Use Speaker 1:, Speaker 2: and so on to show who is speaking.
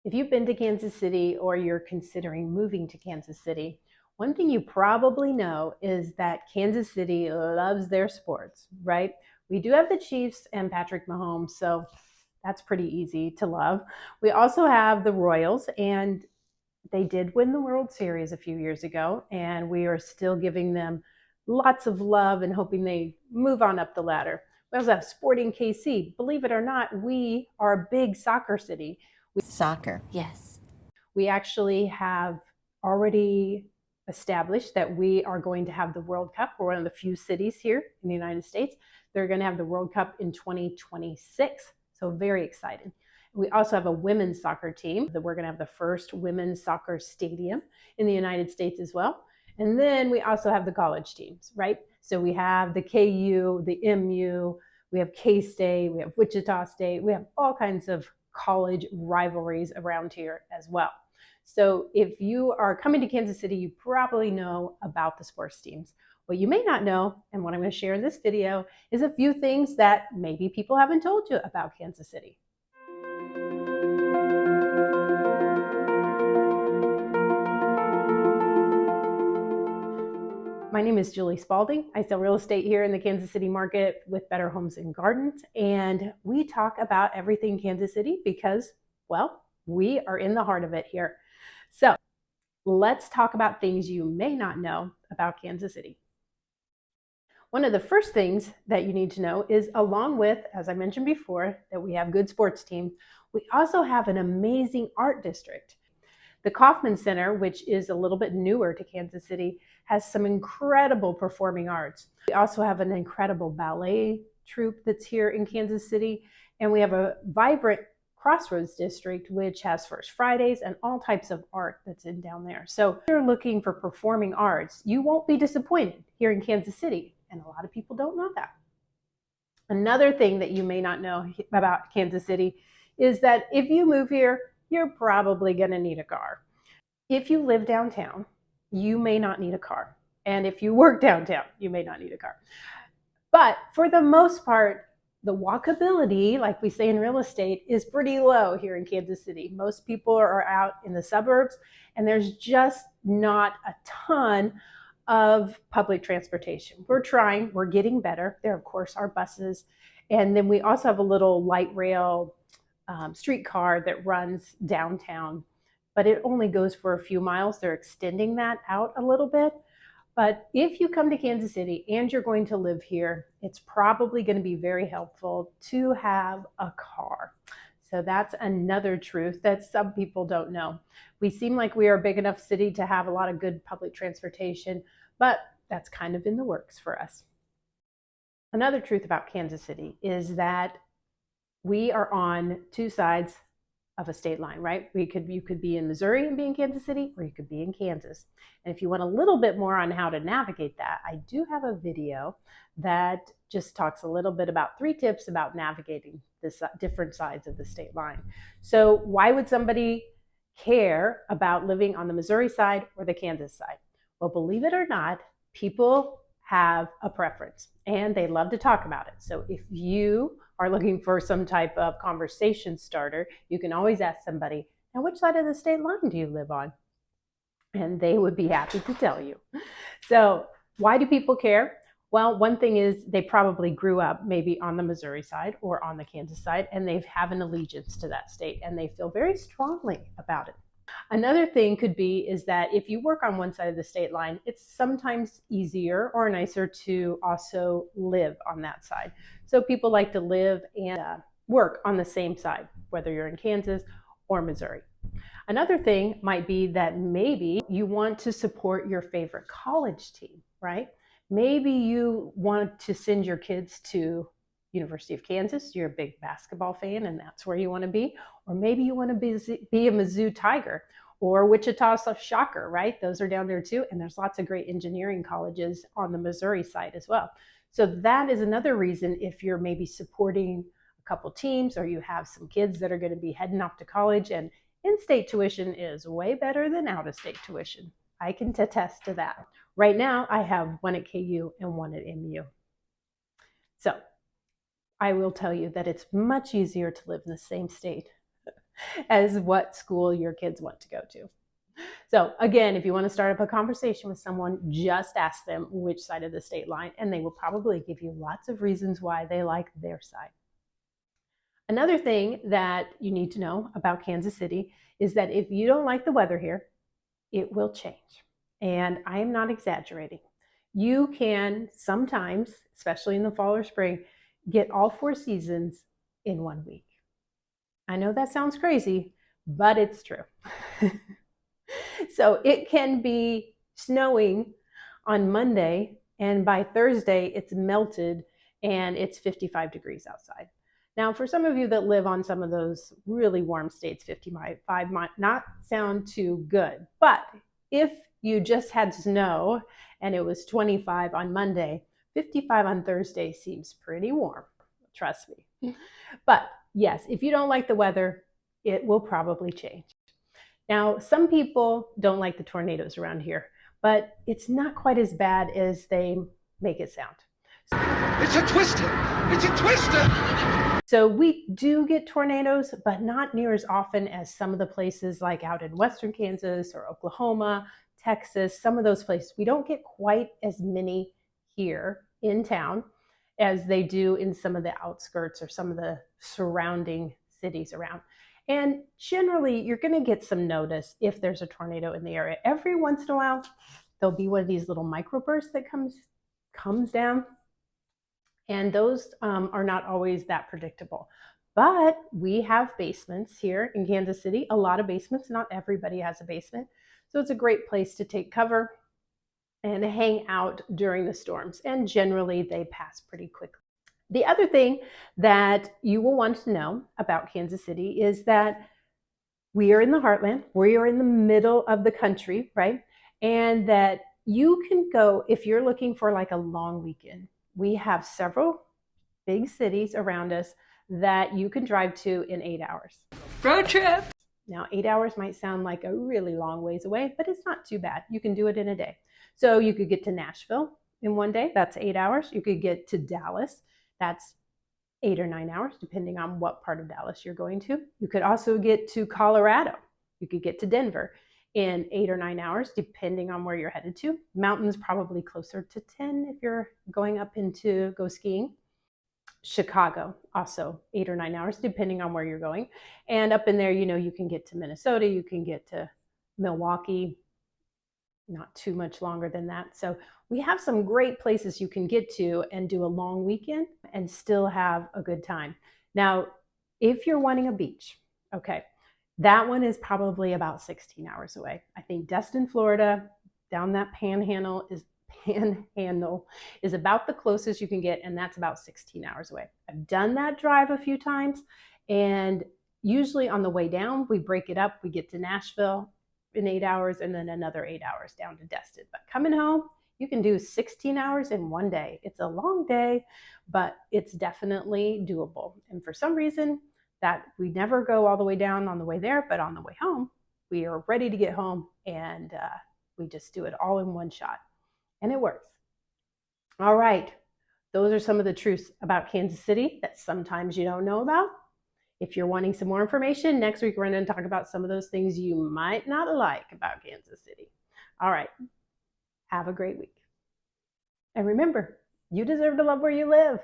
Speaker 1: If you've been to Kansas City or you're considering moving to Kansas City, one thing you probably know is that Kansas City loves their sports, right? We do have the Chiefs and Patrick Mahomes, so that's pretty easy to love. We also have the Royals, and they did win the World Series a few years ago, and we are still giving them lots of love and hoping they move on up the ladder. We also have Sporting KC. Believe it or not, we are a big soccer city.
Speaker 2: Soccer, yes.
Speaker 1: We actually have already established that we are going to have the World Cup. We're one of the few cities here in the United States. They're going to have the World Cup in 2026. So very excited. We also have a women's soccer team that we're going to have the first women's soccer stadium in the United States as well. And then we also have the college teams, right? So we have the KU, the MU, we have K-State, we have Wichita State, we have all kinds of college rivalries around here as well. So if you are coming to Kansas City, you probably know about the sports teams. What you may not know, and what I'm going to share in this video, is a few things that maybe people haven't told you about Kansas City. My name is Julie Spaulding. I sell real estate here in the Kansas City market with Better Homes and Gardens. And we talk about everything Kansas City because, well, we are in the heart of it here. So let's talk about things you may not know about Kansas City. One of the first things that you need to know is, along with, as I mentioned before, that we have good sports teams, we also have an amazing art district. The Kaufman Center, which is a little bit newer to Kansas City, has some incredible performing arts. We also have an incredible ballet troupe that's here in Kansas City, and we have a vibrant Crossroads district, which has First Fridays and all types of art that's in down there. So if you're looking for performing arts, you won't be disappointed here in Kansas City, and a lot of people don't know that. Another thing that you may not know about Kansas City is that if you move here, you're probably going to need a car. If you live downtown, you may not need a car. And if you work downtown, you may not need a car. But for the most part, the walkability, like we say in real estate, is pretty low here in Kansas City. Most people are out in the suburbs, and there's just not a ton of public transportation. We're trying, we're getting better. There, of course, are buses. And then we also have a little light rail streetcar that runs downtown, but it only goes for a few miles. They're extending that out a little bit. But if you come to Kansas City and you're going to live here, it's probably going to be very helpful to have a car. So that's another truth that some people don't know. We seem like we are a big enough city to have a lot of good public transportation, but that's kind of in the works for us. Another truth about Kansas City is that we are on two sides of a state line, right? You could be in Missouri and be in Kansas City, or you could be in Kansas. And if you want a little bit more on how to navigate that, I do have a video that just talks a little bit about 3 tips about navigating the different sides of the state line. So why would somebody care about living on the Missouri side or the Kansas side? Well, believe it or not, people have a preference and they love to talk about it. So if you are looking for some type of conversation starter, you can always ask somebody, now which side of the state line do you live on? And they would be happy to tell you. So why do people care? Well, one thing is they probably grew up maybe on the Missouri side or on the Kansas side, and they have an allegiance to that state and they feel very strongly about it. Another thing could be is that if you work on one side of the state line, it's sometimes easier or nicer to also live on that side. So people like to live and work on the same side, whether you're in Kansas or Missouri. Another thing might be that maybe you want to support your favorite college team, right? Maybe you want to send your kids to University of Kansas, you're a big basketball fan and that's where you want to be. Or maybe you want to be a Mizzou Tiger or Wichita Shocker, right? Those are down there too. And there's lots of great engineering colleges on the Missouri side as well. So that is another reason if you're maybe supporting a couple teams or you have some kids that are going to be heading off to college, and in-state tuition is way better than out-of-state tuition. I can attest to that. Right now, I have one at KU and one at MU. So I will tell you that it's much easier to live in the same state as what school your kids want to go to. So again, if you want to start up a conversation with someone, just ask them which side of the state line, and they will probably give you lots of reasons why they like their side. Another thing that you need to know about Kansas City is that if you don't like the weather here, it will change. And I am not exaggerating. You can sometimes, especially in the fall or spring, get all 4 seasons in 1 week. I know that sounds crazy, but it's true. So it can be snowing on Monday, and by Thursday, it's melted and it's 55 degrees outside. Now, for some of you that live on some of those really warm states, 55 might not sound too good. But if you just had snow and it was 25 on Monday, 55 on Thursday seems pretty warm. Trust me. But yes, if you don't like the weather, it will probably change. Now, some people don't like the tornadoes around here, but it's not quite as bad as they make it sound.
Speaker 3: It's a twister! It's a twister!
Speaker 1: So we do get tornadoes, but not near as often as some of the places like out in western Kansas or Oklahoma, Texas, some of those places. We don't get quite as many here in town as they do in some of the outskirts or some of the surrounding cities around. And generally, you're going to get some notice if there's a tornado in the area. Every once in a while, there'll be one of these little microbursts that comes down. And those are not always that predictable. But we have basements here in Kansas City, a lot of basements. Not everybody has a basement. So it's a great place to take cover and hang out during the storms. And generally, they pass pretty quickly. The other thing that you will want to know about Kansas City is that we are in the heartland. We are in the middle of the country, right? And that you can go, if you're looking for like a long weekend, we have several big cities around us that you can drive to in 8 hours.
Speaker 2: Road trip.
Speaker 1: Now, 8 hours might sound like a really long ways away, but it's not too bad. You can do it in a day. So you could get to Nashville in one day. That's 8 hours. You could get to Dallas. That's 8 or 9 hours, depending on what part of Dallas you're going to. You could also get to Colorado. You could get to Denver in 8 or 9 hours, depending on where you're headed to. Mountains probably closer to 10 if you're going up into go skiing. Chicago, also 8 or 9 hours, depending on where you're going. And up in there, you can get to Minnesota, you can get to Milwaukee, not too much longer than that. So we have some great places you can get to and do a long weekend and still have a good time. Now, if you're wanting a beach, okay, that one is probably about 16 hours away. I think Destin, Florida, down that panhandle is about the closest you can get, and that's about 16 hours away. I've done that drive a few times, and usually on the way down, we break it up. We get to Nashville in 8 hours and then another 8 hours down to Destin. But coming home, you can do 16 hours in one day. It's a long day, but it's definitely doable. And for some reason, that we never go all the way down on the way there, but on the way home, we are ready to get home, and we just do it all in one shot. And it works. All right. Those are some of the truths about Kansas City that sometimes you don't know about. If you're wanting some more information, next week we're going to talk about some of those things you might not like about Kansas City. All right. Have a great week. And remember, you deserve to love where you live.